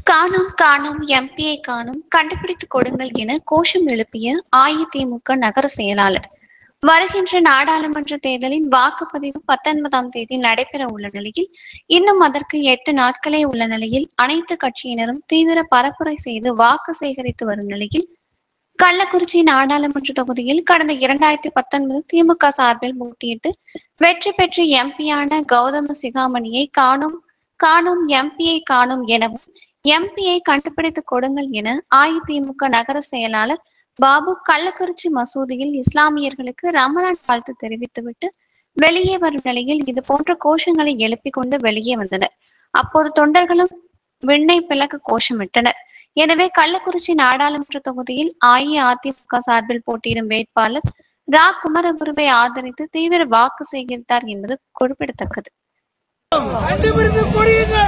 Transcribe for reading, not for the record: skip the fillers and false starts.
காணோம் காணோம் எம்பியை காணோம் கண்டுபிடித்துக் கொடுங்கள் என கோஷம் எழுப்பிய அஇதிமுக நகர செயலாளர். வருகின்ற நாடாளுமன்ற தேர்தலின் வாக்குப்பதிவு 19ஆம் தேதி நடைபெற உள்ள நிலையில் இன்னும் அதற்கு 8 நாட்களே உள்ள நிலையில் அனைத்து கட்சியினரும் தீவிர பரப்புரை செய்து வாக்கு சேகரித்து வரும் நிலையில் கள்ளக்குறிச்சி நாடாளுமன்ற தொகுதியில் கடந்த 2019 திமுக சார்பில் போட்டியிட்டு வெற்றி பெற்ற எம்பியான கௌதம சிகாமணியை காணோம் எம்பியை காணோம் எனவும் எம்பியை கண்டுபிடித்துக் கொடுங்கள் என அஇதிமுக நகர செயலாளர் பாபு கள்ளக்குறிச்சி மசூதியில் இஸ்லாமியர்களுக்கு ரமலான் வாழ்த்து தெரிவித்துவிட்டு வெளியே வரும் நிலையில் இது போன்ற கோஷங்களை எழுப்பிக் கொண்டு வெளியே வந்தனர். அப்போது தொண்டர்களும் விண்ணை பிளக்க கோஷமிட்டனர். எனவே கள்ளக்குறிச்சி நாடாளுமன்ற தொகுதியில் அஇஅதிமுக சார்பில் போட்டியிடும் வேட்பாளர் ரா குமரகுருவை ஆதரித்து தீவிர வாக்கு சேகரித்தார் என்பது குறிப்பிடத்தக்கது. கண்டுபிடித்து கொடுங்கள்.